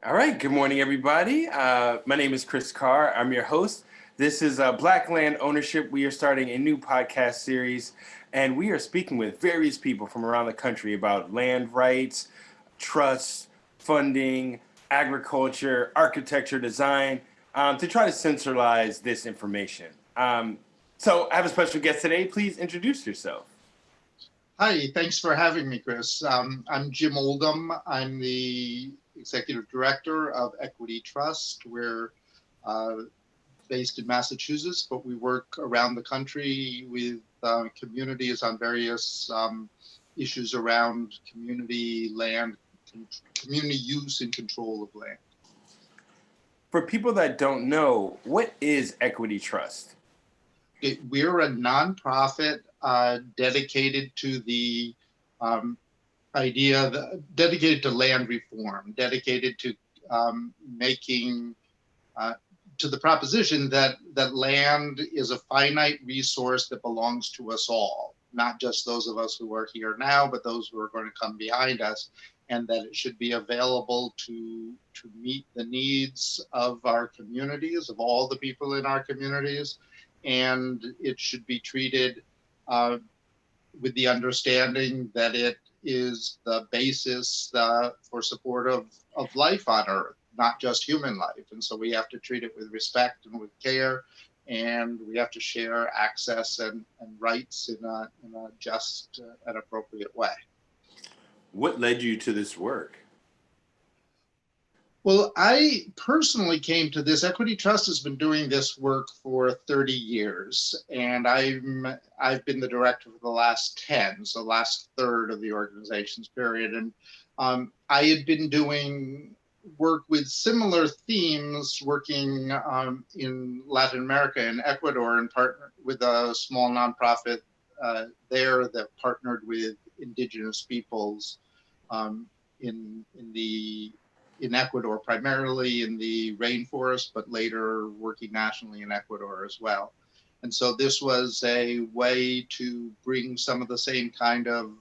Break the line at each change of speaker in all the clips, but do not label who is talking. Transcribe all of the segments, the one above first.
All right, good morning, everybody. My name is Chris Carr. I'm your host. This is Black Land Ownership. We are starting a new podcast series, and we are speaking with various people from around the country about land rights, trusts, funding, agriculture, architecture, design, to try to centralize this information. So I have a special guest today. Please introduce yourself.
Hi, thanks for having me, Chris. I'm Jim Oldham. I'm the Executive Director of Equity Trust. We're based in Massachusetts, but we work around the country with communities on various issues around community land, community use and control of land.
For people that don't know, what is Equity Trust?
We're a nonprofit dedicated to the dedicated to land reform, dedicated to making to the proposition that land is a finite resource that belongs to us all, not just those of us who are here now, but those who are going to come behind us, and that it should be available to meet the needs of our communities, of all the people in our communities, and it should be treated with the understanding that it is the basis for support of life on Earth, not just human life. And so we have to treat it with respect and with care, and we have to share access and rights in a just and appropriate way.
What led you to this work?
Well, I personally came to this. Equity Trust has been doing this work for 30 years, and I've been the director for the last 10, so last third of the organization's period. And I had been doing work with similar themes, working in Latin America and Ecuador, and partner with a small nonprofit there that partnered with indigenous peoples in Ecuador, primarily in the rainforest, but later working nationally in Ecuador as well. And so this was a way to bring some of the same kind of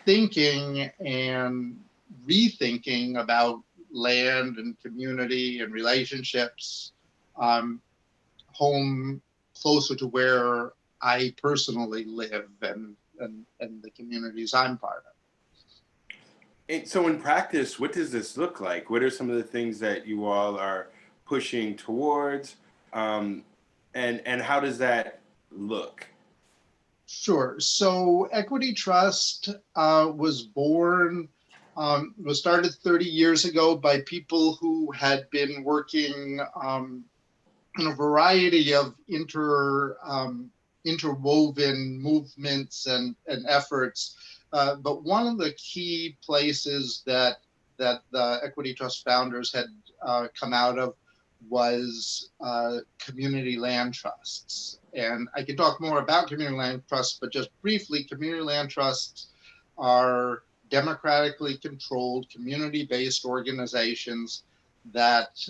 thinking and rethinking about land and community and relationships home closer to where I personally live and the communities I'm part of.
So in practice, what does this look like? What are some of the things that you all are pushing towards? And how does that look?
Sure. So Equity Trust was started 30 years ago by people who had been working in a variety of interwoven movements and efforts. But one of the key places that the Equity Trust founders had come out of was community land trusts. And I can talk more about community land trusts, but just briefly, community land trusts are democratically controlled, community-based organizations that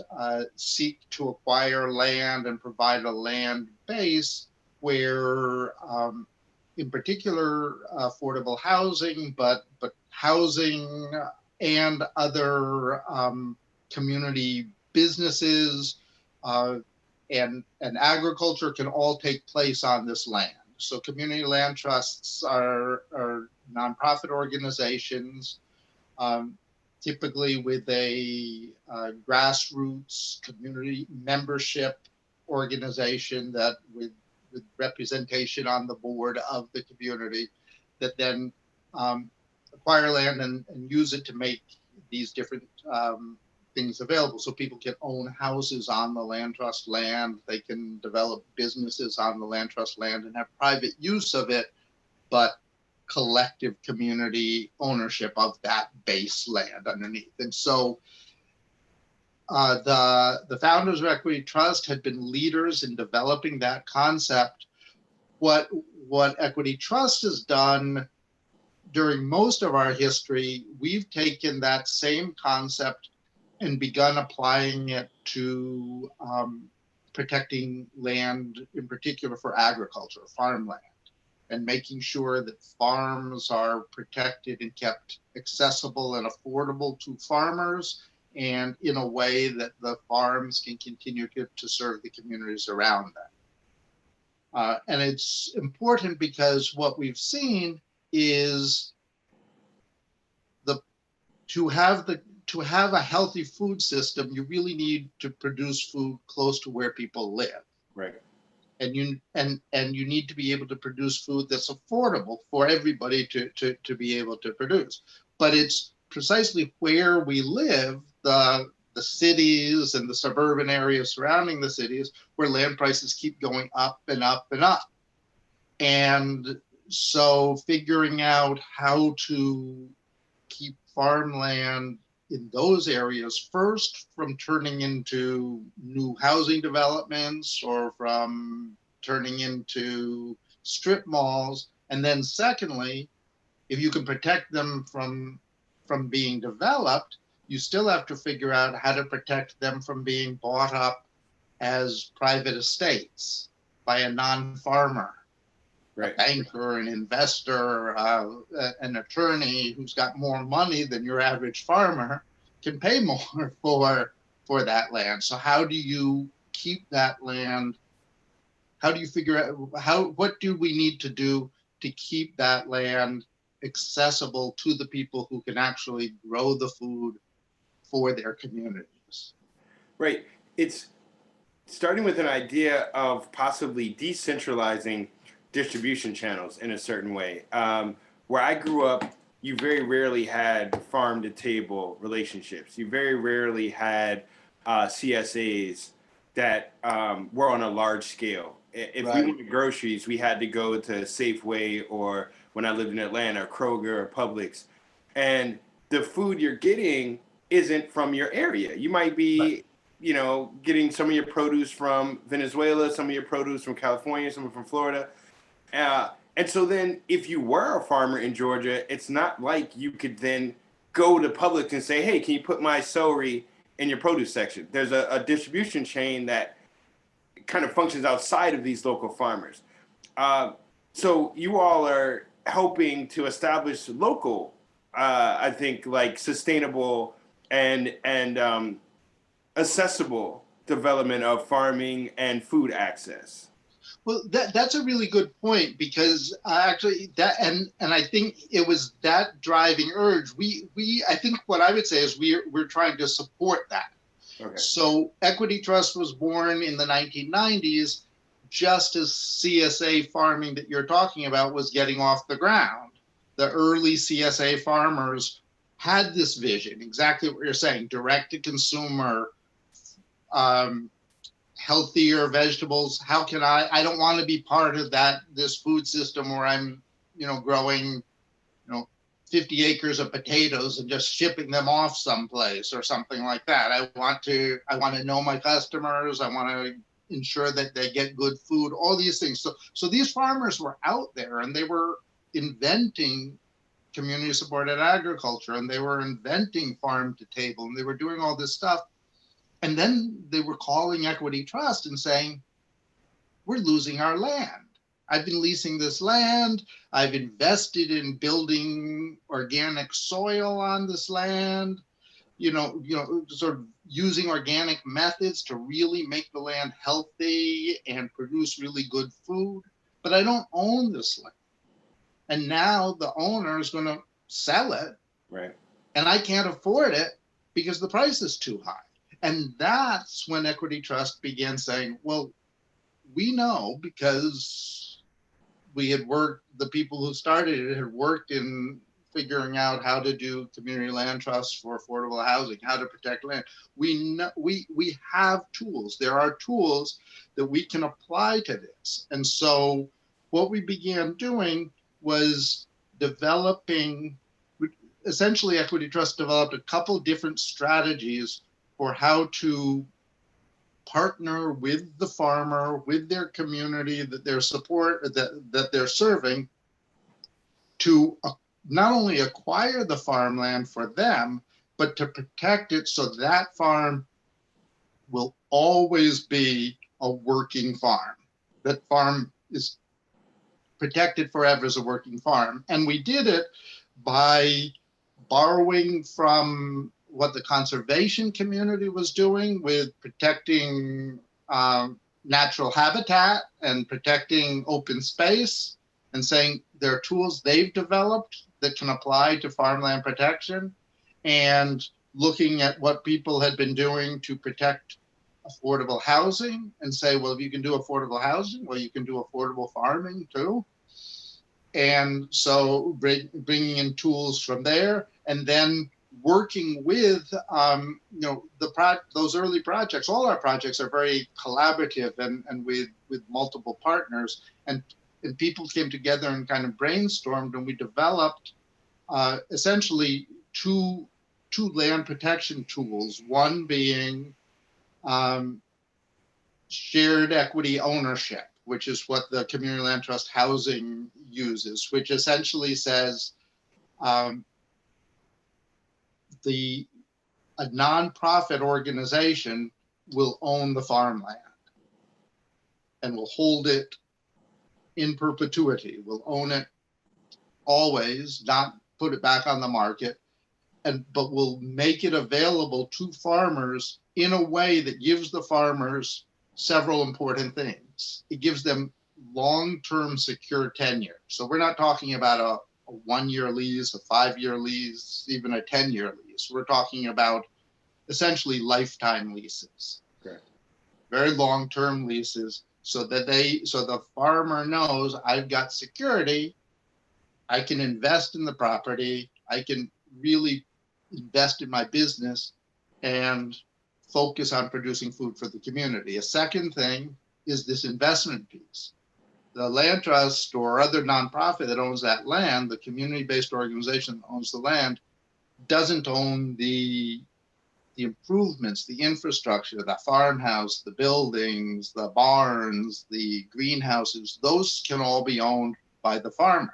seek to acquire land and provide a land base where in particular, affordable housing, but housing and other community businesses and agriculture can all take place on this land. So community land trusts are nonprofit organizations, typically with a grassroots community membership organization that with representation on the board of the community that then acquire land and use it to make these different things available. So people can own houses on the land trust land, they can develop businesses on the land trust land and have private use of it, but collective community ownership of that base land underneath. And so the founders of Equity Trust had been leaders in developing that concept. What Equity Trust has done during most of our history, we've taken that same concept and begun applying it to protecting land, in particular for agriculture, farmland, and making sure that farms are protected and kept accessible and affordable to farmers, and in a way that the farms can continue to serve the communities around them. And it's important because what we've seen is the to have a healthy food system, you really need to produce food close to where people live.
Right.
And you need to be able to produce food that's affordable for everybody to be able to produce. But it's precisely where we live, the cities and the suburban areas surrounding the cities, where land prices keep going up and up and up. And so figuring out how to keep farmland in those areas first from turning into new housing developments or from turning into strip malls. And then secondly, if you can protect them from being developed, you still have to figure out how to protect them from being bought up as private estates by a non-farmer.
Right.
A banker, an investor, an attorney who's got more money than your average farmer can pay more for that land. So how do you keep that land? How do you figure out what do we need to do to keep that land accessible to the people who can actually grow the food for their communities?
Right. It's starting with an idea of possibly decentralizing distribution channels in a certain way. Where I grew up, you very rarely had farm to table relationships. You very rarely had CSAs that were on a large scale. If we wanted groceries, we had to go to Safeway, or when I lived in Atlanta, Kroger or Publix. And the food you're getting isn't from your area. You might be, getting some of your produce from Venezuela, some of your produce from California, some from Florida. And so then if you were a farmer in Georgia, it's not like you could then go to Publix and say, hey, can you put my celery in your produce section? There's a distribution chain that kind of functions outside of these local farmers. So you all are helping to establish local, I think, like sustainable and accessible development of farming and food access.
Well, that's a really good point, because actually that and I think it was that driving urge. I think what I would say is we're trying to support that.
Okay.
So Equity Trust was born in the 1990s, just as CSA farming that you're talking about was getting off the ground. The early CSA farmers had this vision, exactly what you're saying, direct to consumer, healthier vegetables. How can I don't want to be part of this food system where I'm, growing, 50 acres of potatoes and just shipping them off someplace or something like that. I want to know my customers. I want to ensure that they get good food, all these things. So these farmers were out there and they were inventing community supported agriculture, and they were inventing farm to table, and they were doing all this stuff. And then they were calling Equity Trust and saying, we're losing our land. I've been leasing this land. I've invested in building organic soil on this land, sort of using organic methods to really make the land healthy and produce really good food. But I don't own this land. And now the owner is going to sell it.
Right.
And I can't afford it because the price is too high. And that's when Equity Trust began saying, well, we know, because the people who started it had worked in figuring out how to do community land trusts for affordable housing, how to protect land. We know, we have tools. There are tools that we can apply to this. And so what we began doing was developing, essentially Equity Trust developed a couple different strategies for how to partner with the farmer, with their community that they're serving, to not only acquire the farmland for them, but to protect it so that farm will always be a working farm. That farm is protected forever as a working farm. And we did it by borrowing from what the conservation community was doing with protecting natural habitat and protecting open space, and saying there are tools they've developed that can apply to farmland protection, and looking at what people had been doing to protect affordable housing and say, well, if you can do affordable housing, well, you can do affordable farming too. And so bringing in tools from there, and then working with, those early projects. All our projects are very collaborative and with multiple partners, and people came together and kind of brainstormed, and we developed essentially two land protection tools. One being shared equity ownership, which is what the Community Land Trust housing uses, which essentially says a nonprofit organization will own the farmland and will hold it in perpetuity, will own it always, not put it back on the market, but will make it available to farmers in a way that gives the farmers several important things. It gives them long-term secure tenure. So we're not talking about a 1-year lease, a 5-year lease, even a 10-year lease. We're talking about essentially lifetime leases.
Okay.
Very long-term leases, so the farmer knows, I've got security, I can invest in the property, I can really invest in my business and focus on producing food for the community. A second thing is this investment piece. The land trust or other nonprofit that owns that land, the community-based organization that owns the land, doesn't own the improvements, the infrastructure, the farmhouse, the buildings, the barns, the greenhouses. Those can all be owned by the farmer.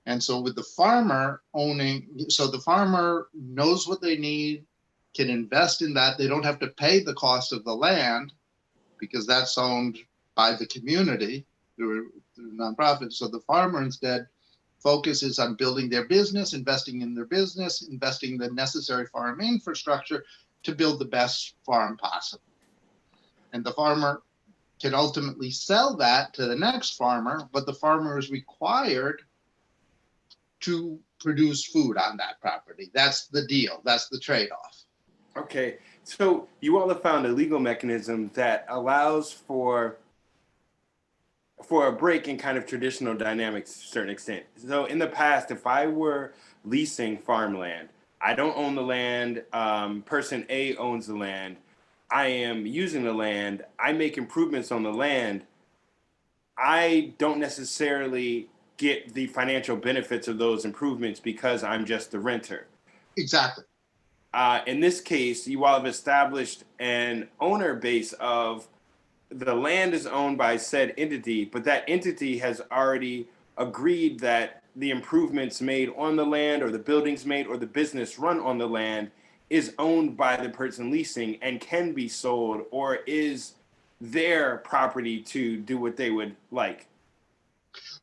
And so with the farmer owning, so the farmer knows what they need, can invest in that. They don't have to pay the cost of the land because that's owned by the community through nonprofits. So the farmer instead focuses on building their business, investing in their business, investing the necessary farm infrastructure to build the best farm possible. And the farmer can ultimately sell that to the next farmer, but the farmer is required to produce food on that property. That's the deal. That's the trade-off.
Okay, so you all have found a legal mechanism that allows for a break in kind of traditional dynamics to a certain extent. So in the past, if I were leasing farmland, I don't own the land, person A owns the land, I am using the land, I make improvements on the land, I don't necessarily get the financial benefits of those improvements because I'm just the renter.
Exactly.
In this case, you all have established an owner base of the land is owned by said entity, but that entity has already agreed that the improvements made on the land or the buildings made or the business run on the land is owned by the person leasing and can be sold or is their property to do what they would like.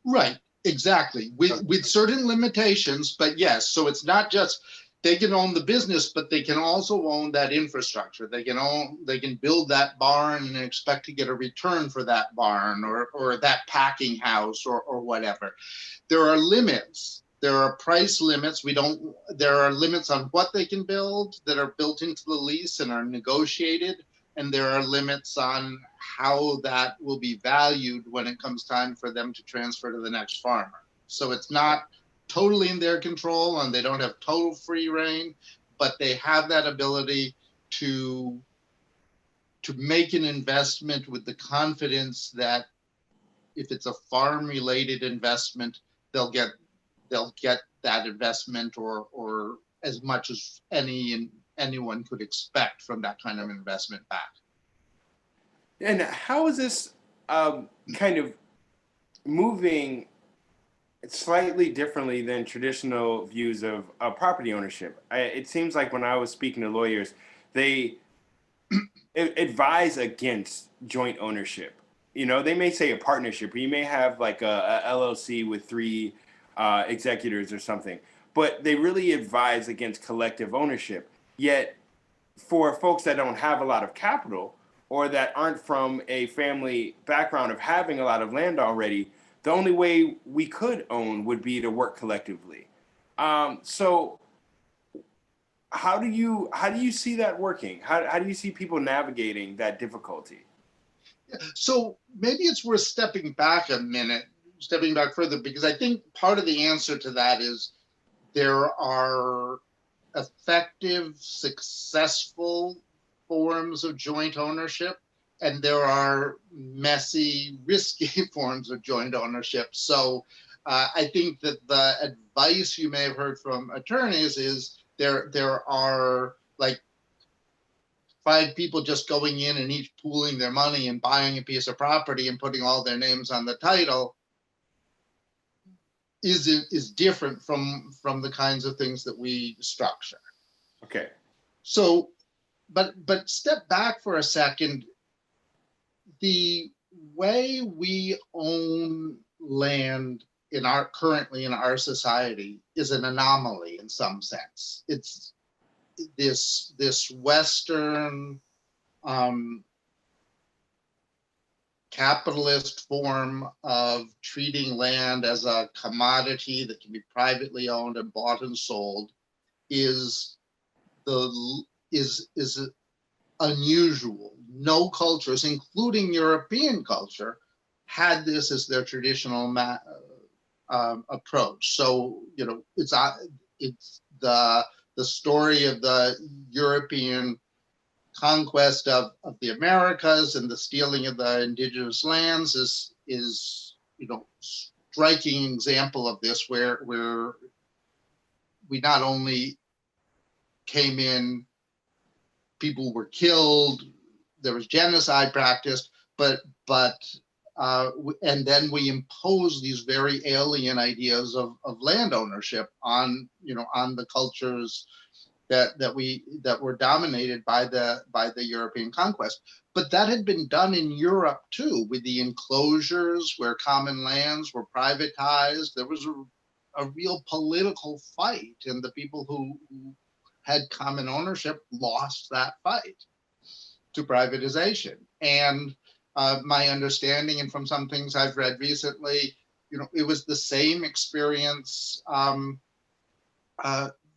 Right, exactly. With certain limitations, but yes, so it's not just they can own the business, but they can also own that infrastructure. They can build that barn and expect to get a return for that barn or that packing house or whatever. There are limits. There are price limits. There are limits on what they can build that are built into the lease and are negotiated. And there are limits on how that will be valued when it comes time for them to transfer to the next farmer. So it's not totally in their control and they don't have total free reign, but they have that ability to make an investment with the confidence that if it's a farm related investment, they'll get that investment or as much as anyone could expect from that kind of investment back.
And how is this kind of moving slightly differently than traditional views of property ownership? It seems like when I was speaking to lawyers, they advise against joint ownership. You know, they may say a partnership, or you may have like a LLC with 3 executors or something. but they really advise against collective ownership. Yet, for folks that don't have a lot of capital or that aren't from a family background of having a lot of land already, the only way we could own would be to work collectively. So how do you see that working? How do you see people navigating that difficulty?
So maybe it's worth stepping back a minute, stepping back further, because I think part of the answer to that is there are effective, successful forms of joint ownership, and there are messy, risky forms of joint ownership. So I think that the advice you may have heard from attorneys is there are like 5 people just going in and each pooling their money and buying a piece of property and putting all their names on the title is different from the kinds of things that we structure.
Okay.
So, but step back for a second. The way we own land currently in our society is an anomaly in some sense. It's this Western capitalist form of treating land as a commodity that can be privately owned and bought and sold is unusual. No cultures, including European culture, had this as their traditional approach. So it's the story of the European conquest of the Americas and the stealing of the indigenous lands is striking example of this, where we not only came in, people were killed, there was genocide practiced, but and then we impose these very alien ideas of land ownership on the cultures that were dominated by the European conquest. But that had been done in Europe too, with the enclosures where common lands were privatized. There was a real political fight, and the people who had common ownership lost that fight to privatization. And my understanding, and from some things I've read recently, it was the same experience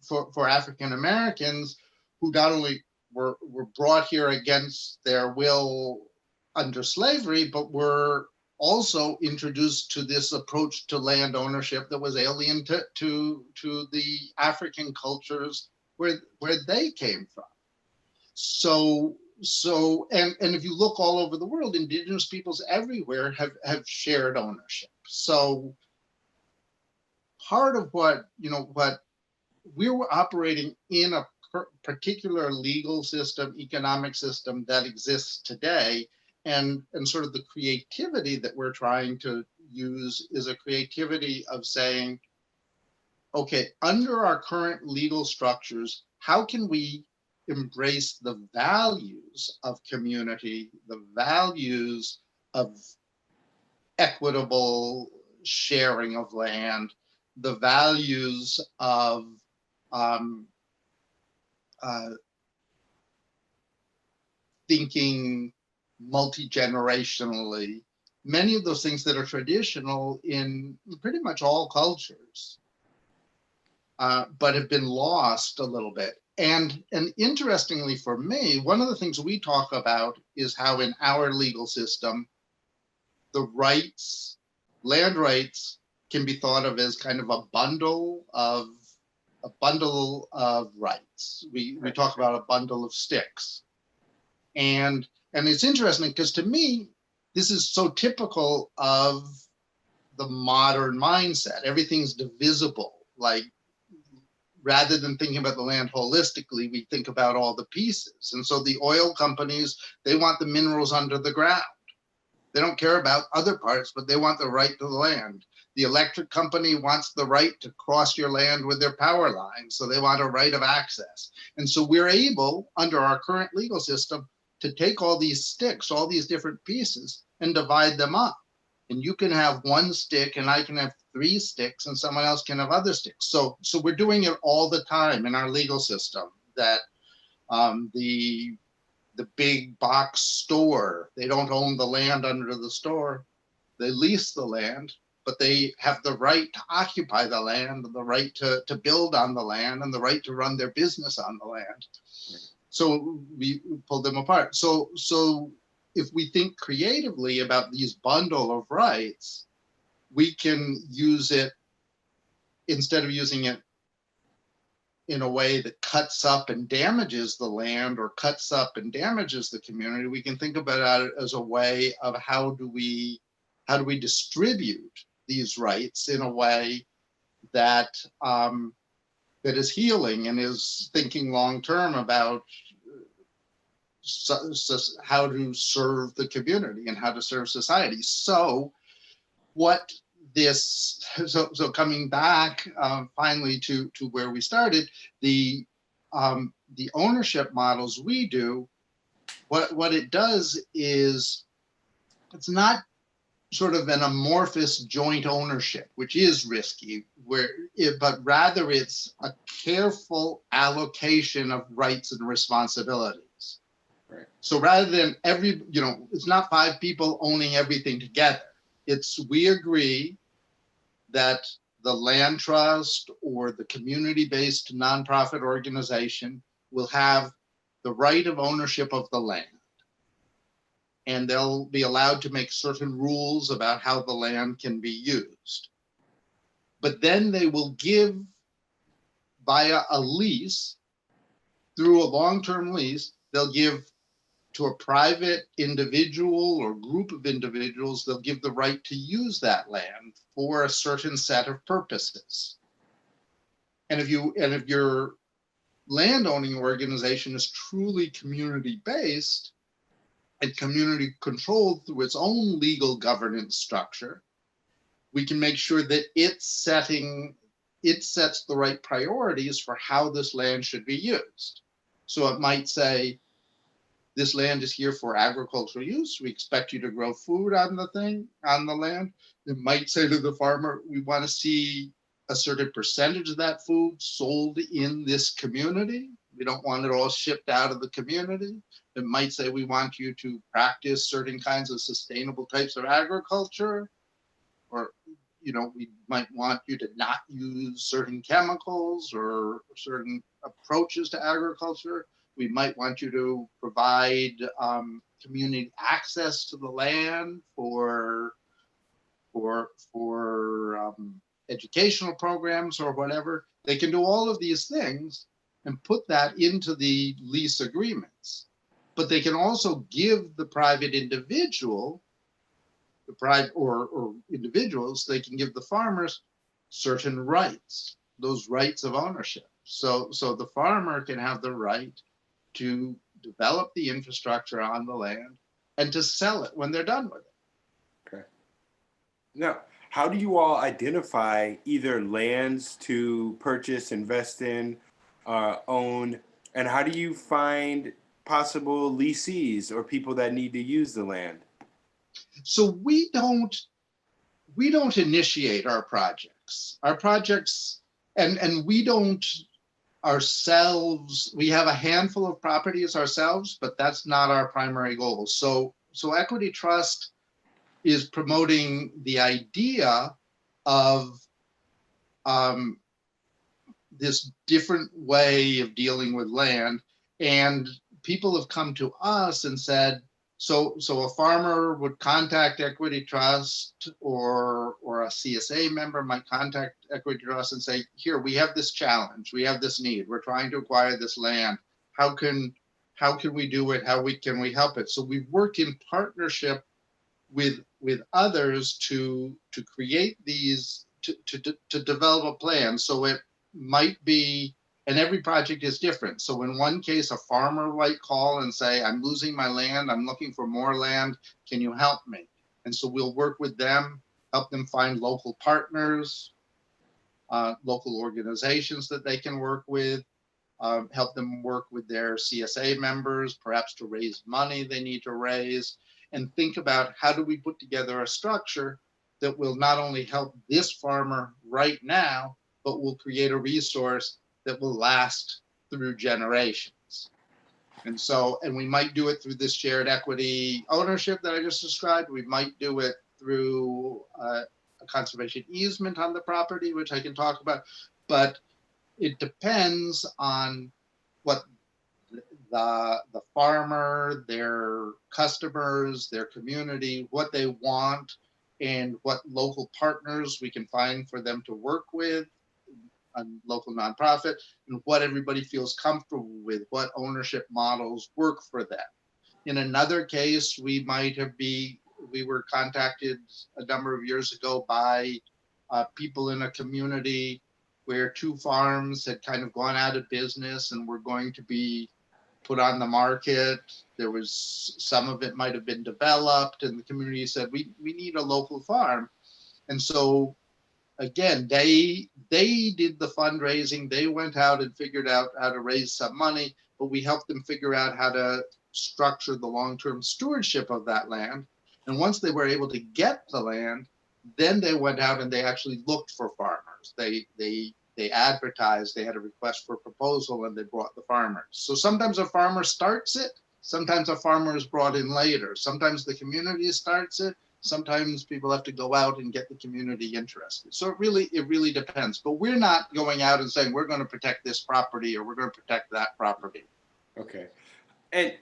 for African Americans, who not only were brought here against their will under slavery, but were also introduced to this approach to land ownership that was alien to the African cultures where they came from. So and if you look all over the world, indigenous peoples everywhere have shared ownership. So part of what we were operating in a particular legal system, economic system that exists today, and sort of the creativity that we're trying to use is a creativity of saying, okay, under our current legal structures, how can we embrace the values of community, the values of equitable sharing of land, the values of thinking multi-generationally, many of those things that are traditional in pretty much all cultures, but have been lost a little bit. And interestingly for me, one of the things we talk about is how in our legal system, the rights, land rights, can be thought of as kind of a bundle of rights. We talk about a bundle of sticks. And it's interesting because to me, this is so typical of the modern mindset. Everything's divisible. Like, rather than thinking about the land holistically, we think about all the pieces. And so the oil companies, they want the minerals under the ground. They don't care about other parts, but they want the right to the land. The electric company wants the right to cross your land with their power lines, so they want a right of access. And so we're able, under our current legal system, to take all these sticks, all these different pieces, and divide them up. And you can have one stick, and I can have 3 sticks and someone else can have other sticks. So we're doing it all the time in our legal system, that the big box store, they don't own the land under the store. They lease the land, but they have the right to occupy the land, and the right to build on the land, and the right to run their business on the land. So we pull them apart. So if we think creatively about these bundle of rights, we can use it, instead of using it in a way that cuts up and damages the land or cuts up and damages the community, we can think about it as a way of how do we distribute these rights in a way that that is healing and is thinking long term about how to serve the community and how to serve society. So what this, so coming back finally to where we started, the ownership models we do, what it does is, it's not sort of an amorphous joint ownership, which is risky, but rather it's a careful allocation of rights and responsibilities.
Right.
So rather than it's not 5 people owning everything together. It's, we agree that the land trust or the community-based nonprofit organization will have the right of ownership of the land. And they'll be allowed to make certain rules about how the land can be used. But then they will give, via a lease, through a long-term lease, they'll give to a private individual or group of individuals, they'll give the right to use that land for a certain set of purposes. And if your landowning organization is truly community-based and community controlled through its own legal governance structure, we can make sure that it sets the right priorities for how this land should be used. So it might say, this land is here for agricultural use. We expect you to grow food on the land. It might say to the farmer, we want to see a certain percentage of that food sold in this community. We don't want it all shipped out of the community. It might say we want you to practice certain kinds of sustainable types of agriculture, or we might want you to not use certain chemicals or certain approaches to agriculture. We might want you to provide community access to the land for educational programs or whatever. They can do all of these things and put that into the lease agreements. But they can also give the private individual, or individuals, they can give the farmers certain rights, those rights of ownership. So the farmer can have the right to develop the infrastructure on the land and to sell it when they're done with it.
Okay. Now, how do you all identify either lands to purchase, invest in, own, and how do you find possible leasees or people that need to use the land?
So we don't initiate our projects. Our projects, and we don't ourselves, we have a handful of properties ourselves, but that's not our primary goal. So Equity Trust is promoting the idea of this different way of dealing with land. And people have come to us and said, so a farmer would contact Equity Trust, or a CSA member might contact Equity Trust and say, here, we have this challenge, we have this need, we're trying to acquire this land. How can we do it? Can we help it? So we work in partnership with others to create these, to develop a plan. So it might be, and every project is different. So in one case, a farmer might call and say, I'm losing my land, I'm looking for more land, can you help me? And so we'll work with them, help them find local partners, local organizations that they can work with, help them work with their CSA members, perhaps to raise money they need to raise, and think about how do we put together a structure that will not only help this farmer right now, but will create a resource that will last through generations. And we might do it through this shared equity ownership that I just described. We might do it through a conservation easement on the property, which I can talk about. But it depends on what the farmer, their customers, their community, what they want, and what local partners we can find for them to work with, a local nonprofit, and what everybody feels comfortable with, what ownership models work for them. In another case, we were contacted a number of years ago by people in a community where two farms had kind of gone out of business and were going to be put on the market. There was some of it might have been developed, and the community said, we need a local farm. And so again, they did the fundraising. They went out and figured out how to raise some money, but we helped them figure out how to structure the long-term stewardship of that land. And once they were able to get the land, then they went out and they actually looked for farmers. They advertised, they had a request for proposal, and they brought the farmers. So sometimes a farmer starts it, sometimes a farmer is brought in later. Sometimes the community starts it, sometimes people have to go out and get the community interested. So it really depends. But we're not going out and saying we're going to protect this property or we're going to protect that property.
Okay. And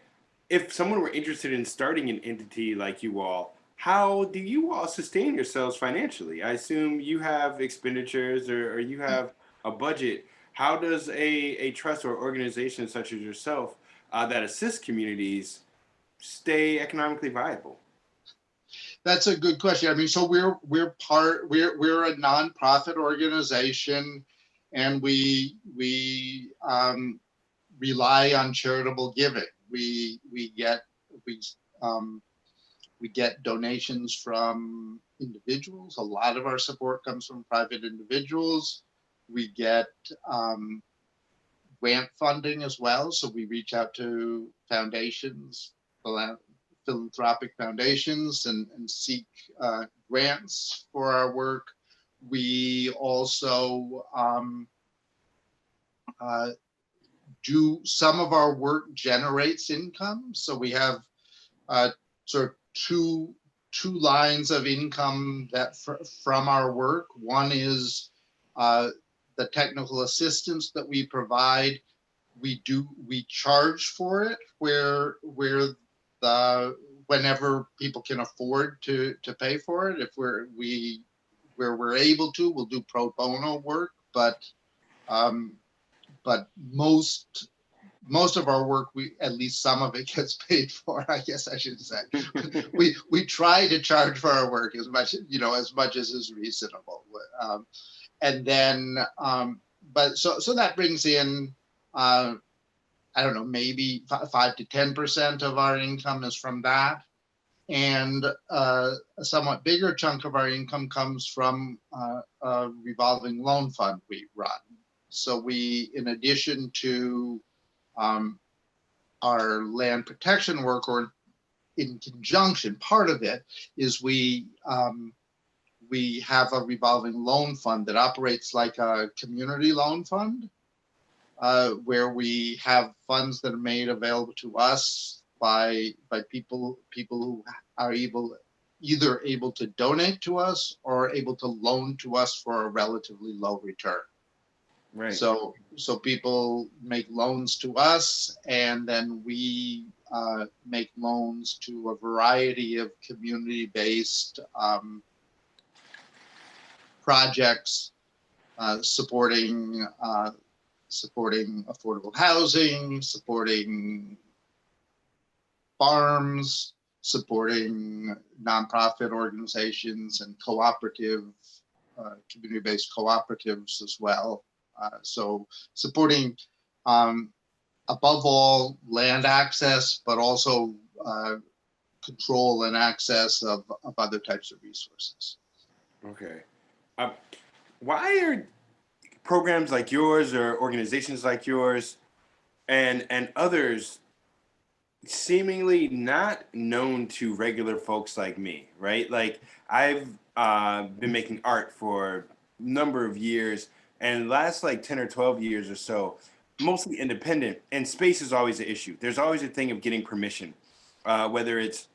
if someone were interested in starting an entity like you all, how do you all sustain yourselves financially? I assume you have expenditures or you have a budget. How does a trust or organization such as yourself that assists communities stay economically viable?
That's a good question. I mean, so we're a nonprofit organization, and we rely on charitable giving. We get donations from individuals. A lot of our support comes from private individuals. We get grant funding as well. So we reach out to foundations, philanthropic foundations, and seek grants for our work. We also do some of our work generates income. So we have sort of two lines of income that from our work. One is the technical assistance that we provide. We charge for it where whenever people can afford to pay for it. If where we're able to, we'll do pro bono work, but most of our work, at least some of it gets paid for, I guess I should say. we try to charge for our work as much as is reasonable. And then, but so that brings in, I don't know, maybe 5 to 10% of our income is from that. And a somewhat bigger chunk of our income comes from a revolving loan fund we run. So we, in addition to our land protection work, or in conjunction, part of it is we have a revolving loan fund that operates like a community loan fund, where we have funds that are made available to us by people who are either able to donate to us or able to loan to us for a relatively low return.
Right.
So people make loans to us, and then we make loans to a variety of community-based projects, supporting affordable housing, supporting farms, supporting nonprofit organizations and cooperative, community-based cooperatives as well. So supporting, above all, land access, but also control and access of other types of resources.
Okay. Why are programs like yours or organizations like yours and others seemingly not known to regular folks like me, right? Like I've been making art for a number of years, and last like 10 or 12 years or so, mostly independent, and space is always an issue. There's always a thing of getting permission, whether it's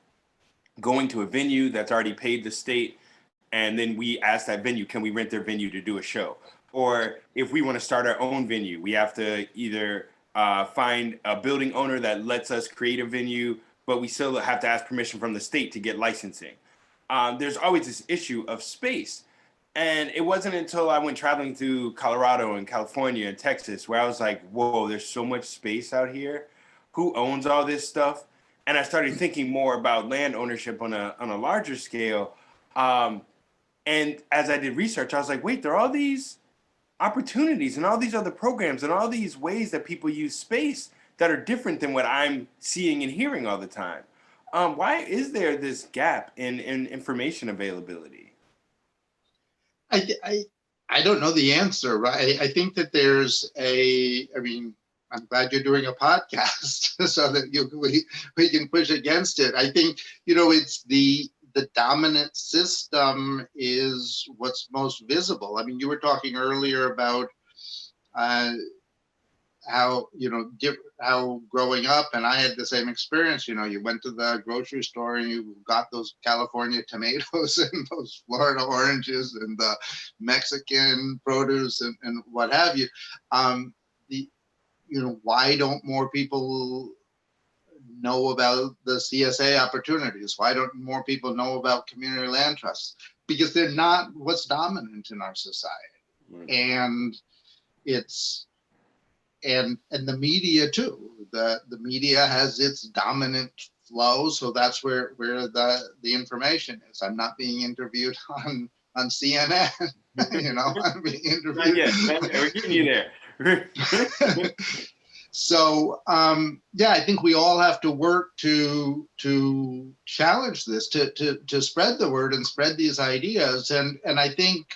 going to a venue that's already paid the state, and then we ask that venue, can we rent their venue to do a show? Or if we want to start our own venue, we have to either find a building owner that lets us create a venue, but we still have to ask permission from the state to get licensing. There's always this issue of space. And it wasn't until I went traveling through Colorado and California and Texas where I was like, whoa, there's so much space out here. Who owns all this stuff? And I started thinking more about land ownership on a larger scale. Um, and as I did research, I was like, wait, there are all these opportunities and all these other programs and all these ways that people use space that are different than what I'm seeing and hearing all the time. Why is there this gap in information availability?
I, th- I I don't know the answer, right? I think that there's I mean, I'm glad you're doing a podcast so that we can push against it. I think, it's the dominant system is what's most visible. I mean, you were talking earlier about uh, how how growing up, and I had the same experience. You went to the grocery store and you got those California tomatoes and those Florida oranges and the Mexican produce and what have you. The Why don't more people know about the CSA opportunities? Why don't more people know about community land trusts? Because they're not what's dominant in our society.
Right.
And it's and the media too. The media has its dominant flow, so that's where the information is. I'm not being interviewed on CNN. I'm being
Not
interviewed.
yet. We're getting you there.
So yeah, I think we all have to work to challenge this, to spread the word and spread these ideas. And I think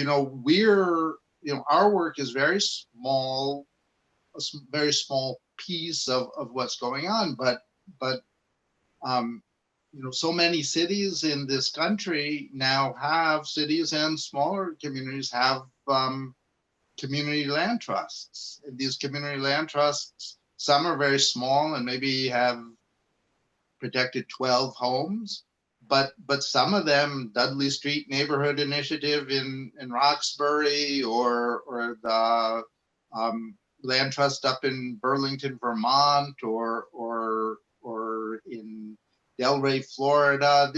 our work is very small, a very small piece of what's going on, but so many cities in this country now have, cities and smaller communities have community land trusts. And these community land trusts, some are very small and maybe have protected 12 homes, but some of them, Dudley Street Neighborhood Initiative in Roxbury, or the land trust up in Burlington, Vermont, or in Delray, Florida,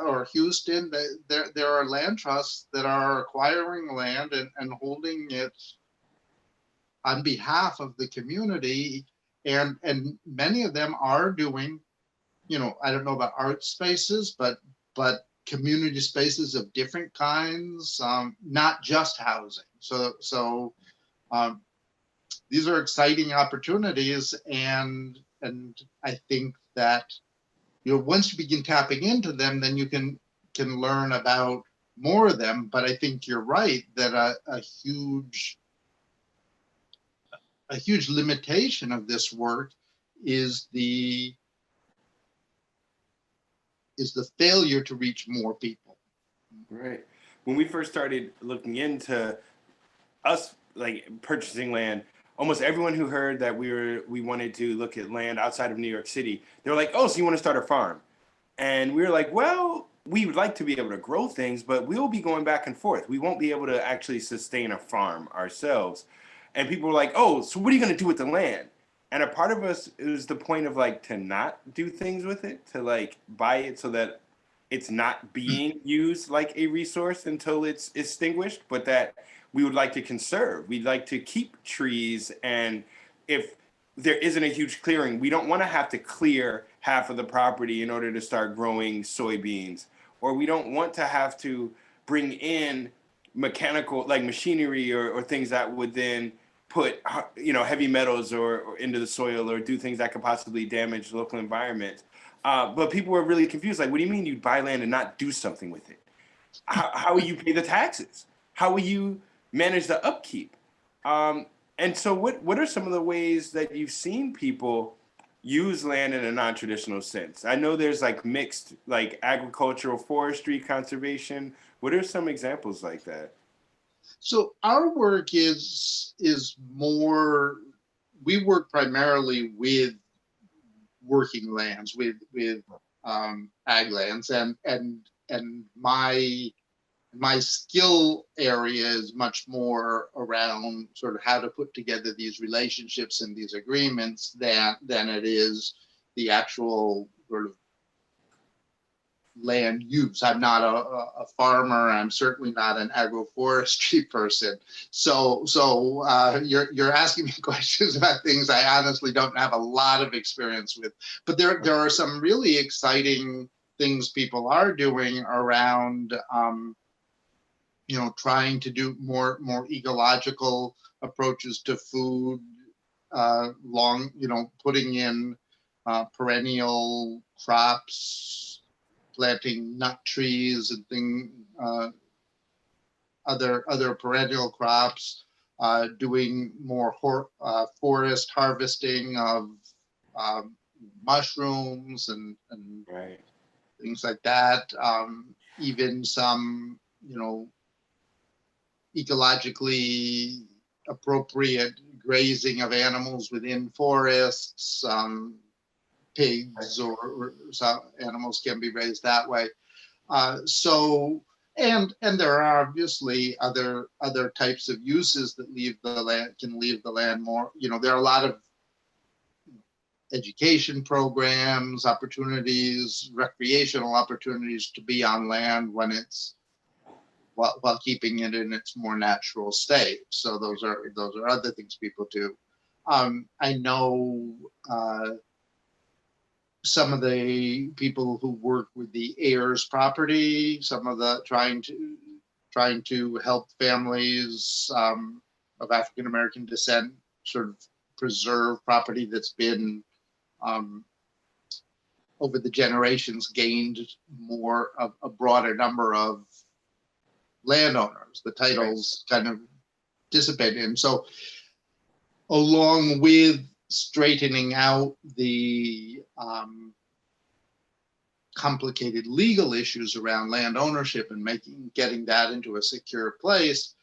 or Houston. There are land trusts that are acquiring land and holding it on behalf of the community, and many of them are doing, I don't know about art spaces, but community spaces of different kinds, not just housing. So these are exciting opportunities, and I think that once you begin tapping into them, then you can learn about more of them. But I think you're right that a huge limitation of this work is the failure to reach more people.
Right. When we first started looking into us like purchasing land, almost everyone who heard that we wanted to look at land outside of New York City, they were like, "Oh, so you want to start a farm?" And we were like, "Well, we would like to be able to grow things, but we'll be going back and forth. We won't be able to actually sustain a farm ourselves." And people were like, "Oh, so what are you going to do with the land?" And a part of us is the point of like to not do things with it, to like buy it so that it's not being used like a resource until it's extinguished, but that we would like to conserve. We'd like to keep trees. And if there isn't a huge clearing, we don't want to have to clear half of the property in order to start growing soybeans. Or we don't want to have to bring in mechanical, like machinery or things that would then put heavy metals or into the soil or do things that could possibly damage local environments. But people were really confused. Like, what do you mean you buy land and not do something with it? How will you pay the taxes? How will you manage the upkeep? And so what are some of the ways that you've seen people use land in a non-traditional sense? I know there's like mixed, like agricultural, forestry, conservation. What are some examples like that?
So our work is more, we work primarily with working lands, with ag lands, and my skill area is much more around sort of how to put together these relationships and these agreements than it is the actual sort of land use. I'm not a farmer. I'm certainly not an agroforestry person. So you're asking me questions about things I honestly don't have a lot of experience with. But there are some really exciting things people are doing around, trying to do more ecological approaches to food, putting in perennial crops, planting nut trees and other perennial crops, doing more forest harvesting of um, mushrooms and
Right.
things like that. Even some, ecologically appropriate grazing of animals within forests. Pigs or some animals can be raised that way. And there are obviously other types of uses that leave the land more. There are a lot of education programs, opportunities, recreational opportunities to be on land when it's while keeping it in its more natural state. So those are other things people do. I know some of the people who work with the heirs property, some of the trying to help families of African American descent sort of preserve property that's been um, over the generations gained more of a broader number of landowners. The titles kind of dissipate, and so along with straightening out the complicated legal issues around land ownership and getting that into a secure place,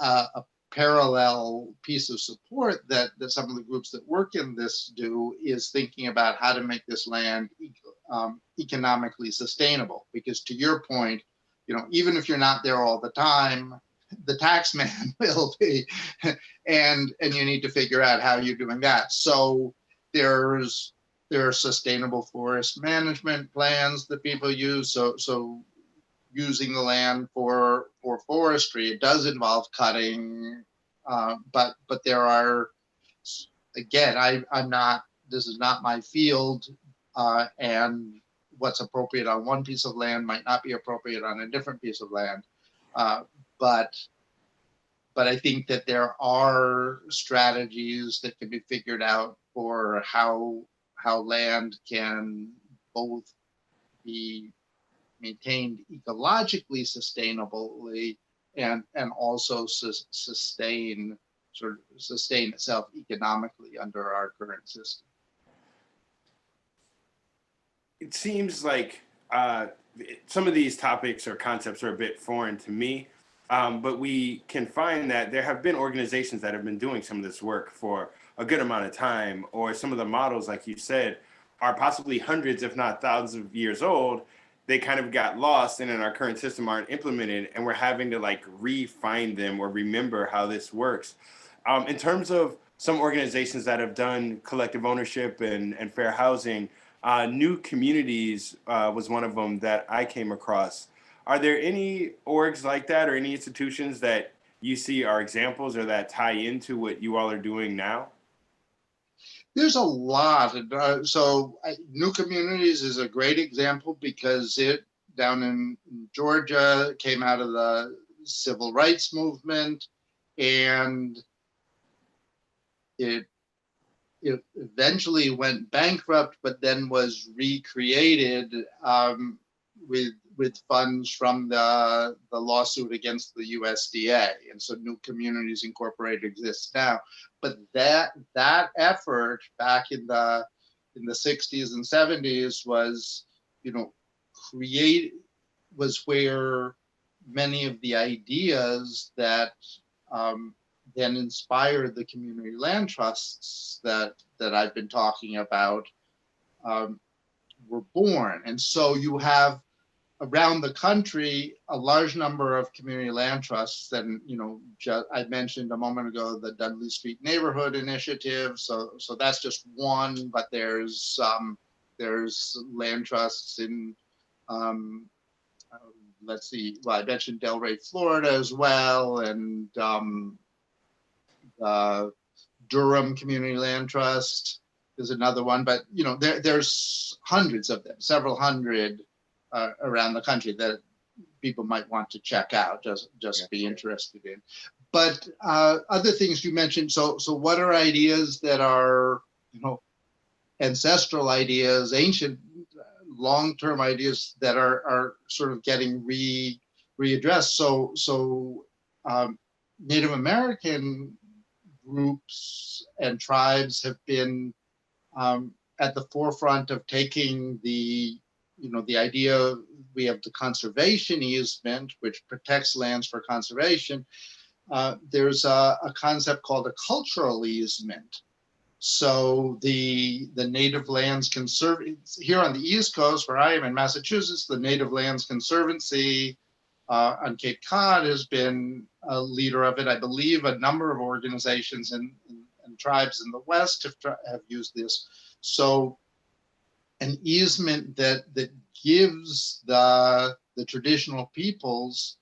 a parallel piece of support that some of the groups that work in this do is thinking about how to make this land economically sustainable. Because to your point, even if you're not there all the time, the tax man will be, and you need to figure out how you're doing that. So there are sustainable forest management plans that people use. So using the land for forestry, it does involve cutting, but there are, again, I'm not. This is not my field, and what's appropriate on one piece of land might not be appropriate on a different piece of land. Uh, but I think that there are strategies that can be figured out for how land can both be maintained ecologically sustainably and also sustain itself economically under our current system.
It seems like some of these topics or concepts are a bit foreign to me, but we can find that there have been organizations that have been doing some of this work for a good amount of time, or some of the models, like you said, are possibly hundreds, if not thousands of years old. They kind of got lost and in our current system aren't implemented, and we're having to like refine them or remember how this works. In terms of some organizations that have done collective ownership and fair housing, New Communities was one of them that I came across. Are there any orgs like that or any institutions that you see are examples or that tie into what you all are doing now?
There's a lot. New Communities is a great example because it, down in Georgia, came out of the civil rights movement, and it eventually went bankrupt, but then was recreated with funds from the lawsuit against the USDA, and so New Communities Incorporated exists now. But that effort back in the in the 60s and 70s was, you know, was where many of the ideas that then inspired the community land trusts that I've been talking about were born. And so you have around the country a large number of community land trusts. And, you know, I mentioned a moment ago the Dudley Street Neighborhood Initiative. So that's just one, but there's land trusts in let's see, well, I mentioned Delray, Florida as well, and Durham Community Land Trust is another one. But, you know, there's hundreds of them, several hundred around the country that people might want to check out, just be interested in. But other things you mentioned, so what are ideas that are, you know, ancestral ideas, ancient, long-term ideas that are sort of getting readdressed? So Native American groups and tribes have been at the forefront of taking the idea. We have the conservation easement, which protects lands for conservation. There's a concept called a cultural easement. So the Native Lands Conservancy here on the East Coast, where I am in Massachusetts, the Native Lands Conservancy on Cape Cod has been a leader of it. I believe a number of organizations and tribes in the West have used this. So an easement that gives the traditional peoples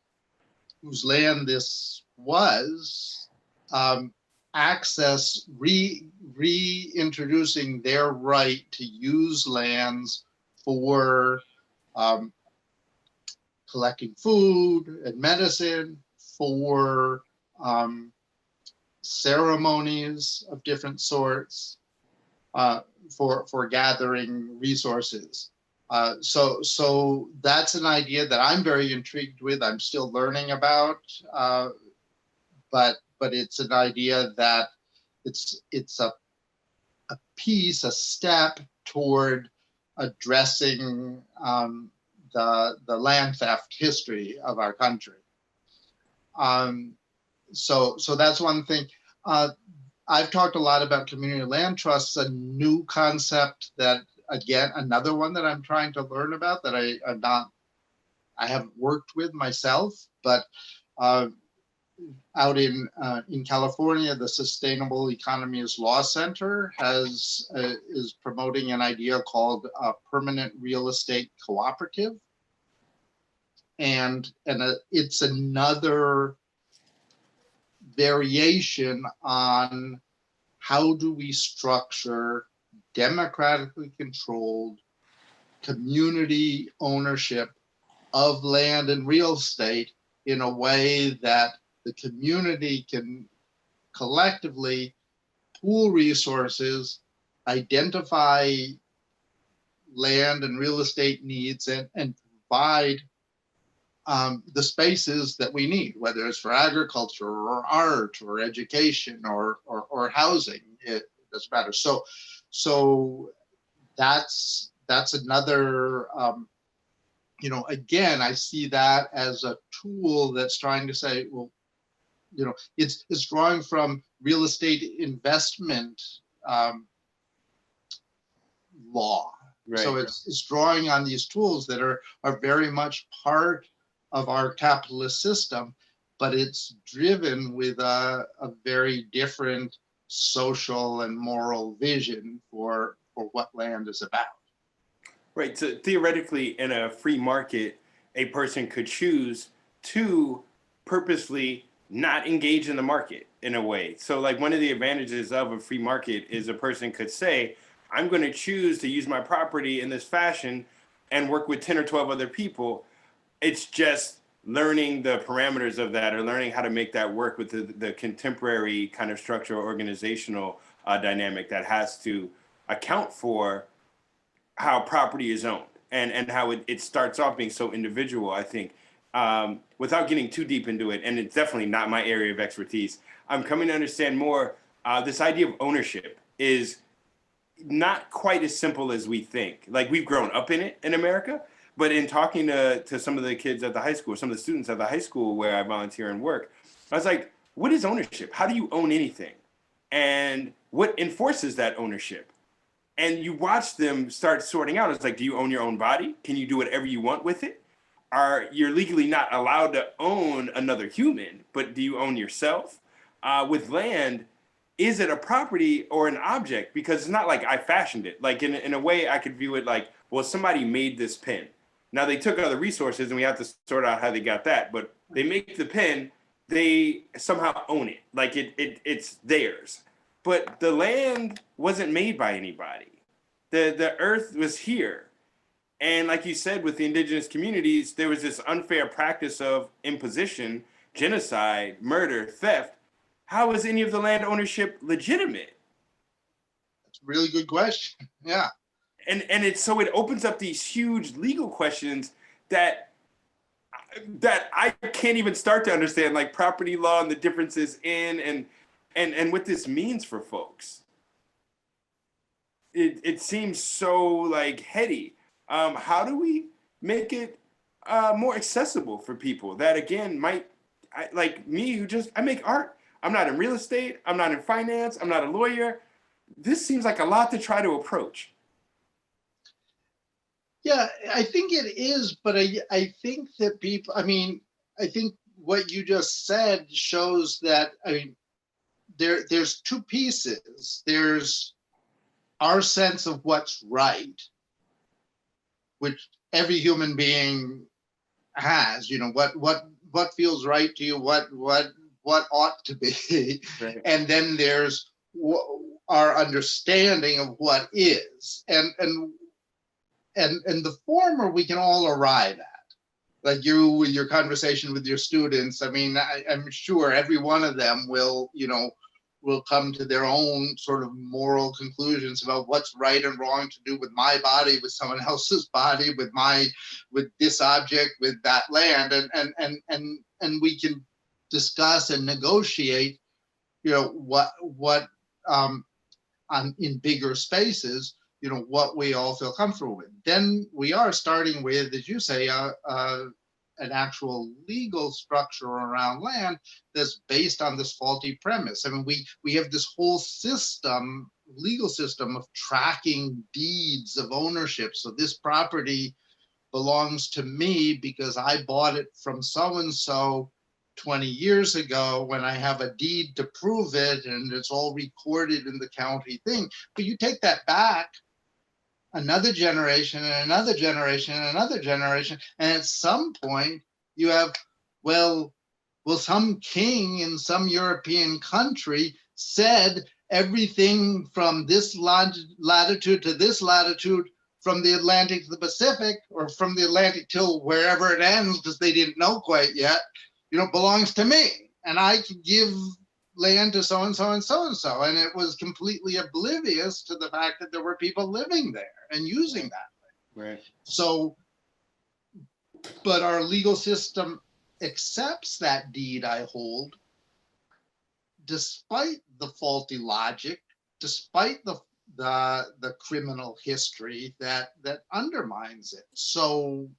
whose land this was access, reintroducing their right to use lands for collecting food and medicine, for ceremonies of different sorts, for gathering resources. So that's an idea that I'm very intrigued with. I'm still learning about, but it's an idea that it's a piece, a step toward addressing the land theft history of our country. So that's one thing. I've talked a lot about community land trusts, a new concept that, again, another one that I'm trying to learn about that I haven't worked with myself, but out in California, the Sustainable Economies Law Center is promoting an idea called a permanent real estate cooperative, and it's another variation on how do we structure democratically controlled community ownership of land and real estate in a way that the community can collectively pool resources, identify land and real estate needs, and provide the spaces that we need, whether it's for agriculture or art or education or housing. It doesn't matter. So that's another. Again, I see that as a tool that's trying to say, well, it's drawing from real estate investment law. Right. So it's drawing on these tools that are very much part of our capitalist system, but it's driven with a very different social and moral vision for what land is about.
Right. So theoretically, in a free market, a person could choose to purposely not engage in the market in a way. So like one of the advantages of a free market is a person could say, I'm going to choose to use my property in this fashion and work with 10 or 12 other people. It's just learning the parameters of that, or learning how to make that work with the contemporary kind of structural organizational dynamic that has to account for how property is owned and how it starts off being so individual, I think. Without getting too deep into it, and it's definitely not my area of expertise, I'm coming to understand more this idea of ownership is not quite as simple as we think. Like, we've grown up in it in America, but in talking to some of the kids at the high school, some of the students at the high school where I volunteer and work, I was like, what is ownership? How do you own anything? And what enforces that ownership? And you watch them start sorting out. It's like, do you own your own body? Can you do whatever you want with it? You're legally not allowed to own another human, but do you own yourself? With land, is it a property or an object? Because it's not like I fashioned it. Like, in a way, I could view it like, well, somebody made this pen. Now they took other resources, and we have to sort out how they got that. But they make the pen, they somehow own it. Like, it's theirs. But the land wasn't made by anybody. The earth was here. And like you said, with the indigenous communities, there was this unfair practice of imposition, genocide, murder, theft. How is any of the land ownership legitimate?
That's a really good question. Yeah.
And so it opens up these huge legal questions that I can't even start to understand, like property law and the differences in and what this means for folks. It seems so like heady. How do we make it more accessible for people that, again, like me, I make art. I'm not in real estate. I'm not in finance. I'm not a lawyer. This seems like a lot to try to approach.
Yeah, I think it is, but I think that people, I think what you just said shows that, there's two pieces. There's our sense of what's right, which every human being has, what feels right to you, what ought to be.
Right.
And then there's our understanding of what is. And the former we can all arrive at. Like you, with your conversation with your students, I'm sure every one of them will come to their own sort of moral conclusions about what's right and wrong to do with my body, with someone else's body, with this object, with that land, and we can discuss and negotiate, what in bigger spaces, what we all feel comfortable with. Then we are starting with, as you say, an actual legal structure around land that's based on this faulty premise. We have this whole system, legal system, of tracking deeds of ownership. So this property belongs to me because I bought it from so-and-so 20 years ago, when I have a deed to prove it, and it's all recorded in the county thing. But you take that back another generation and another generation and another generation, and at some point you have, well, some king in some European country said everything from this latitude to this latitude, from the Atlantic to the Pacific, or from the Atlantic till wherever it ends, because they didn't know quite yet, belongs to me, and I can give land to so-and-so and so-and-so. And it was completely oblivious to the fact that there were people living there and using that land.
Right.
So, but our legal system accepts that deed I hold, despite the faulty logic, despite the criminal history that undermines it. So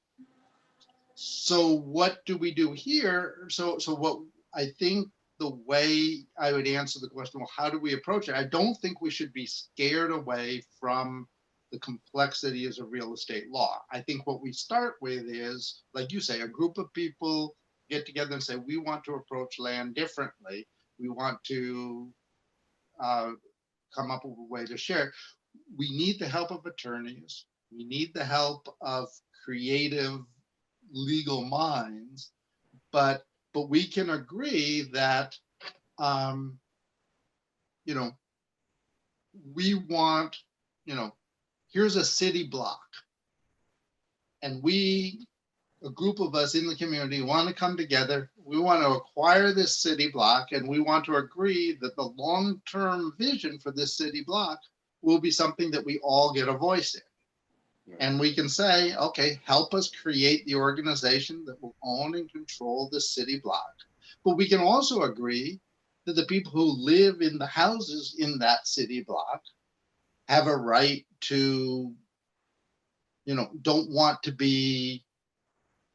what do we do here? So what I think, the way I would answer the question, well, how do we approach it? I don't think we should be scared away from the complexities of real estate law. I think what we start with is, like you say, a group of people get together and say, we want to approach land differently. We want to come up with a way to share. We need the help of attorneys. We need the help of creative legal minds, but we can agree that, we want, here's a city block, and a group of us in the community want to come together. We want to acquire this city block, and we want to agree that the long-term vision for this city block will be something that we all get a voice in. And we can say, okay, help us create the organization that will own and control the city block. But we can also agree that the people who live in the houses in that city block have a right to, don't want to be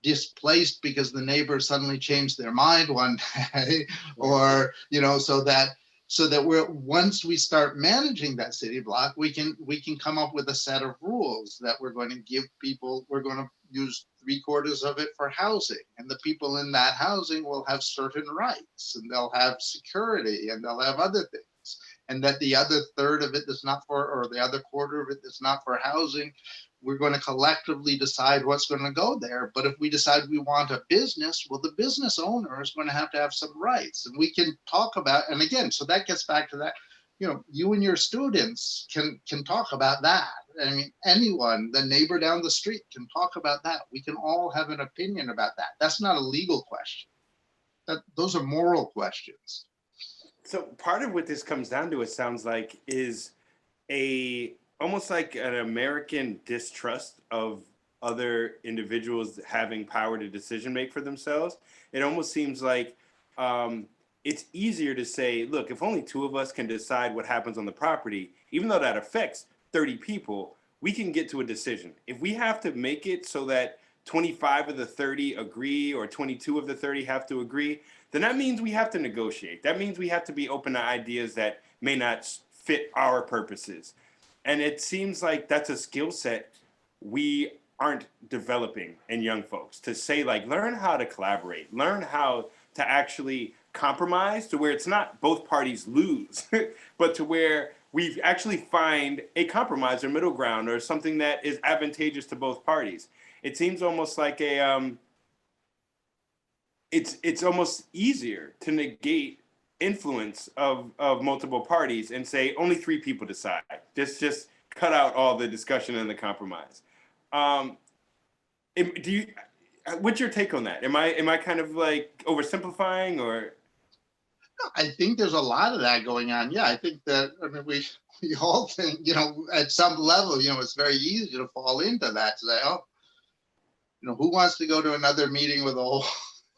displaced because the neighbors suddenly changed their mind one day, or so that we're, once we start managing that city block, we can come up with a set of rules that we're going to give people. We're going to use 3/4 of it for housing, and the people in that housing will have certain rights, and they'll have security, and they'll have other things, and that the other third of it that's not for, or the other quarter of it that's not for housing, we're going to collectively decide what's going to go there. But if we decide we want a business, well, the business owner is going to have some rights, and we can talk about, and again, so that gets back to that, you and your students can talk about that. I mean, anyone, the neighbor down the street can talk about that. We can all have an opinion about that. That's not a legal question. Those are moral questions.
So part of what this comes down to, it sounds like, is almost like an American distrust of other individuals having power to decision make for themselves. It almost seems like it's easier to say, look, if only 2 of us can decide what happens on the property, even though that affects 30 people, we can get to a decision. If we have to make it so that 25 of the 30 agree, or 22 of the 30 have to agree, then that means we have to negotiate. That means we have to be open to ideas that may not fit our purposes. And it seems like that's a skill set we aren't developing in young folks, to say, like, learn how to collaborate, learn how to actually compromise to where it's not both parties lose, but to where we actually find a compromise or middle ground, or something that is advantageous to both parties. It seems almost like it's almost easier to negate influence of multiple parties and say only 3 people decide. Just cut out all the discussion and the compromise. Do you? What's your take on that? Am I kind of like oversimplifying, or?
I think there's a lot of that going on. Yeah, I think that, I mean, we all think, at some level, it's very easy to fall into that, to say, oh, who wants to go to another meeting with a whole,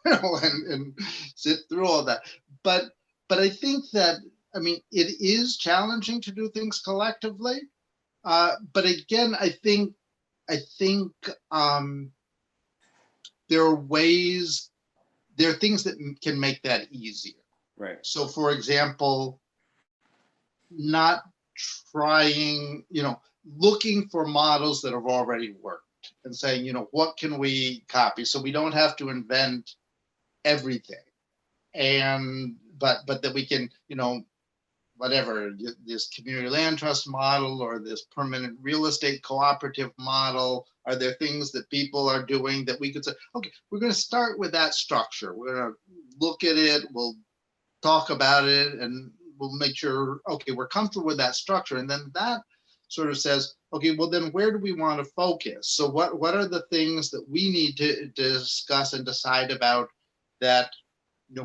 and sit through all that. But I think that, I mean, it is challenging to do things collectively. But again, I think there are things that can make that easier.
Right.
So, for example, not trying, looking for models that have already worked and saying, what can we copy, so we don't have to invent everything. And but that we can, whatever, this community land trust model, or this permanent real estate cooperative model, are there things that people are doing that we could say, okay, we're going to start with that structure, we're going to look at it, we'll talk about it, and we'll make sure, okay, we're comfortable with that structure. And then that sort of says, okay, well, then where do we want to focus? So what are the things that we need to discuss and decide about that,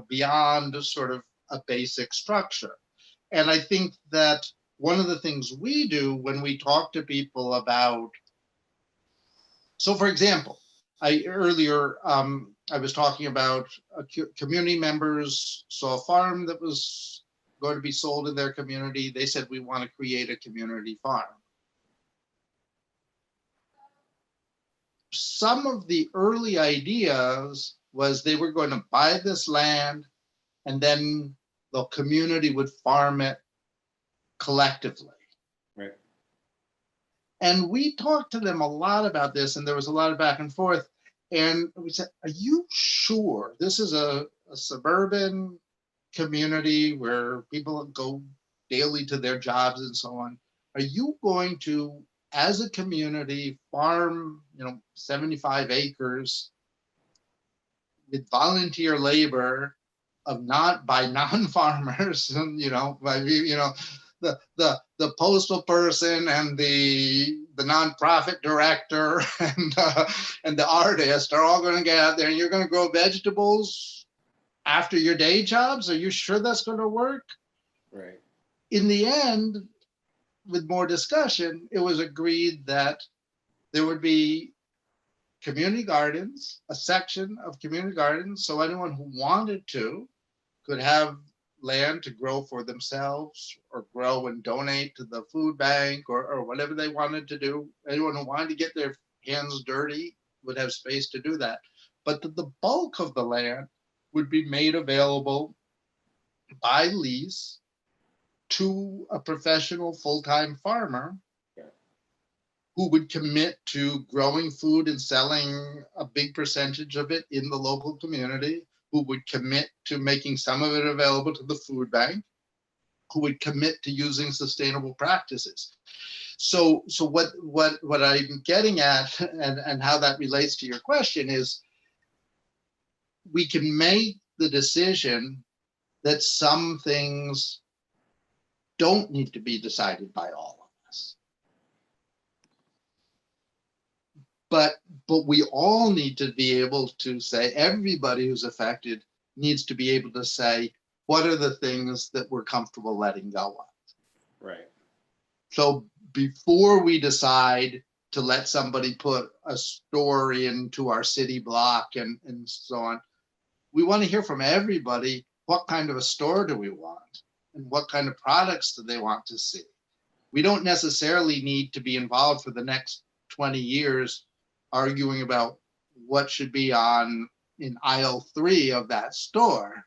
beyond sort of a basic structure? And I think that one of the things we do when we talk to people about, so for example, earlier I was talking about community members saw a farm that was going to be sold in their community. They said, we want to create a community farm. Some of the early ideas was they were going to buy this land, and then the community would farm it collectively.
Right.
And we talked to them a lot about this, and there was a lot of back and forth. And we said, are you sure this is a suburban community where people go daily to their jobs and so on? Are you going to, as a community, farm, 75 acres with volunteer labor by non-farmers, and the postal person and the nonprofit director and the artist are all going to get out there, and you're going to grow vegetables after your day jobs? Are you sure that's going to work?
Right.
In the end, with more discussion, it was agreed that there would be community gardens, a section of community gardens, so anyone who wanted to could have land to grow for themselves or grow and donate to the food bank or whatever they wanted to do. Anyone who wanted to get their hands dirty would have space to do that. But the bulk of the land would be made available by lease to a professional full-time farmer who would commit to growing food and selling a big percentage of it in the local community, who would commit to making some of it available to the food bank, who would commit to using sustainable practices. So what I'm getting at, and how that relates to your question, is we can make the decision that some things don't need to be decided by all of us. But we all need to be able to say, everybody who's affected needs to be able to say, what are the things that we're comfortable letting go of?
Right.
So before we decide to let somebody put a store into our city block and so on, we want to hear from everybody, what kind of a store do we want? And what kind of products do they want to see? We don't necessarily need to be involved for the next 20 years arguing about what should be in aisle 3 of that store,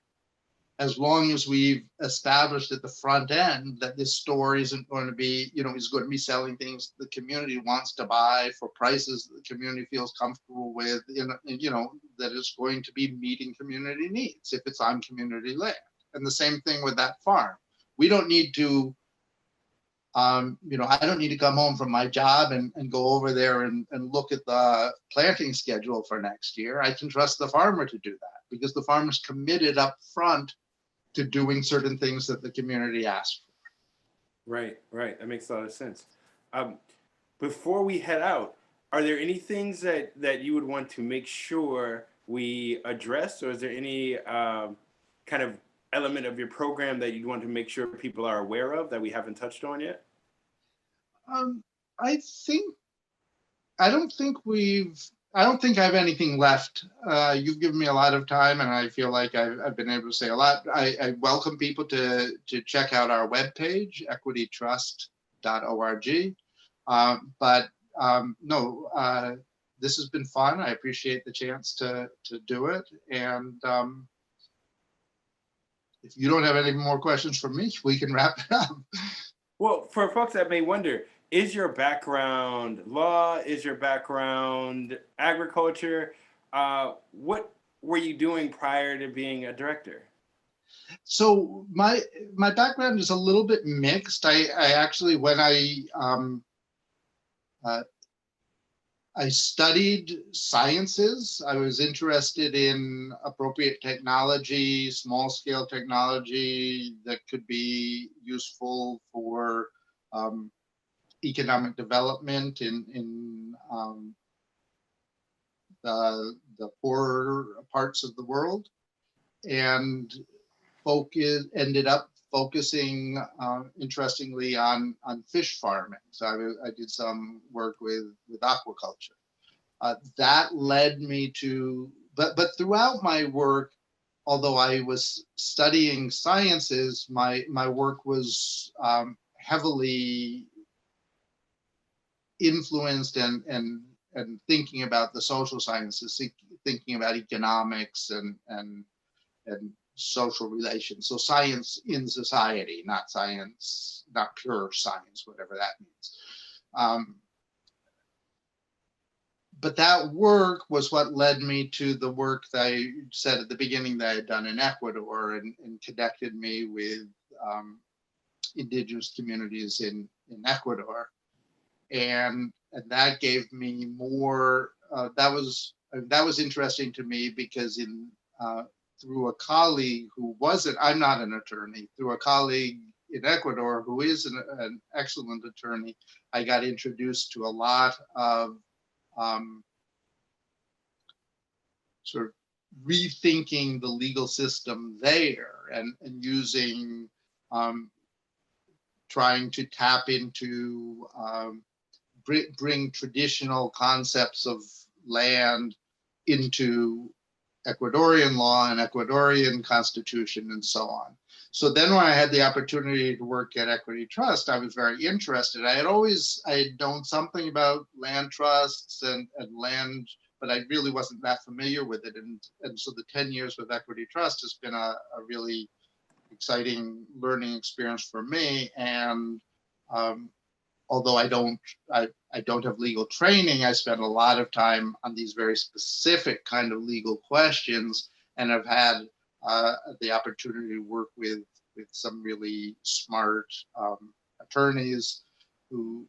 as long as we've established at the front end that this store isn't going to be, is going to be selling things the community wants to buy for prices that the community feels comfortable with, that is going to be meeting community needs if it's on community land. And the same thing with that farm. We don't need to I don't need to come home from my job and go over there and look at the planting schedule for next year. I can trust the farmer to do that because the farmer's committed up front to doing certain things that the community asked for.
Right. That makes a lot of sense. Before we head out, are there any things that you would want to make sure we address, or is there any kind of element of your program that you'd want to make sure people are aware of that we haven't touched on yet?
I don't think I have anything left. You've given me a lot of time, and I feel like I've been able to say a lot. I welcome people to check out our webpage, equitytrust.org. No, this has been fun. I appreciate the chance to do it. And if you don't have any more questions for me, we can wrap it up.
Well, for folks that may wonder, is your background law? Is your background agriculture? What were you doing prior to being a director?
So my background is a little bit mixed. I actually, when I studied sciences, I was interested in appropriate technology, small scale technology that could be useful for economic development in the poorer parts of the world, and ended up focusing interestingly on fish farming. So I did some work with aquaculture. That led me to, but throughout my work, although I was studying sciences, my work was heavily influenced and thinking about the social sciences, thinking about economics and social relations. So science in society, not pure science, whatever that means. But that work was what led me to the work that I said at the beginning that I had done in Ecuador, and connected me with indigenous communities in Ecuador. And that gave me more, that was interesting to me because through a colleague who wasn't, I'm not an attorney, through a colleague in Ecuador who is an excellent attorney, I got introduced to a lot of sort of rethinking the legal system there and using, trying to tap into, bring traditional concepts of land into Ecuadorian law and Ecuadorian constitution and so on. So then when I had the opportunity to work at Equity Trust, I was very interested. I had known something about land trusts and land, but I really wasn't that familiar with it. And so the 10 years with Equity Trust has been a really exciting learning experience for me. And although I don't have legal training, I spent a lot of time on these very specific kind of legal questions, and I've had the opportunity to work with some really smart attorneys who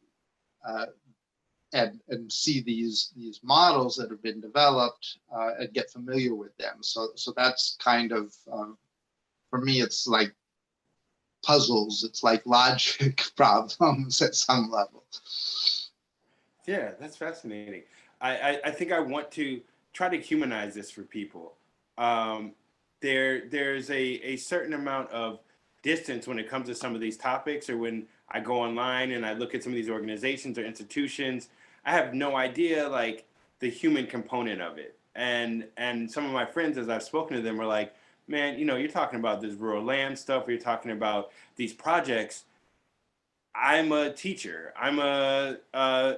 and see these models that have been developed and get familiar with them. So that's kind of for me, it's like puzzles. It's like logic problems at some level.
Yeah, that's fascinating. I think I want to try to humanize this for people. There's a certain amount of distance when it comes to some of these topics, or when I go online and I look at some of these organizations or institutions, I have no idea like the human component of it. And some of my friends, as I've spoken to them, are like, man, you're talking about this rural land stuff, or you're talking about these projects. I'm a teacher. I'm a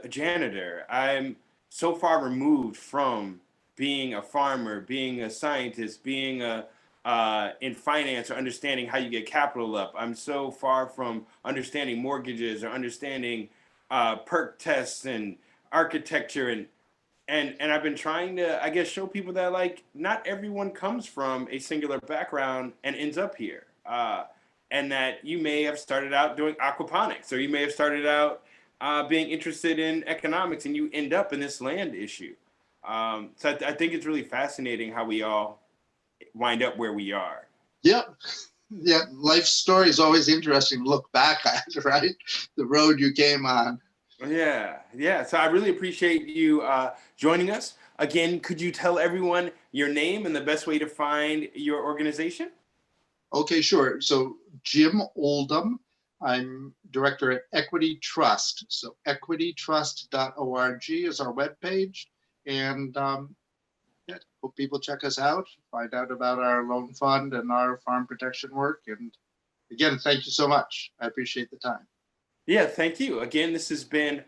janitor. I'm so far removed from being a farmer, being a scientist, being in finance, or understanding how you get capital up. I'm so far from understanding mortgages, or understanding perk tests and architecture, and I've been trying to, I guess, show people that like not everyone comes from a singular background and ends up here. And that you may have started out doing aquaponics, or you may have started out being interested in economics, and you end up in this land issue. So I think it's really fascinating how we all wind up where we are.
Yep. Yeah, life story is always interesting to look back at, right? The road you came on.
Yeah. So I really appreciate you joining us. Again, could you tell everyone your name and the best way to find your organization?
Okay, sure. So Jim Oldham, I'm director at Equity Trust. So equitytrust.org is our webpage. And yeah, hope people check us out, find out about our loan fund and our farm protection work. And again, thank you so much. I appreciate the time.
Yeah, thank you. Again, this has been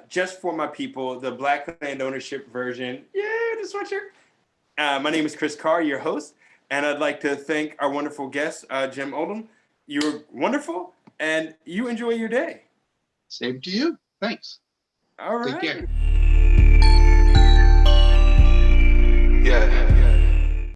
Just for My People, the Black Land Ownership version. Yeah, the sweatshirt. My name is Chris Carr, your host, and I'd like to thank our wonderful guest, Jim Oldham. You're wonderful, and you enjoy your day.
Same to you. Thanks.
All right.
Take care.
Yeah.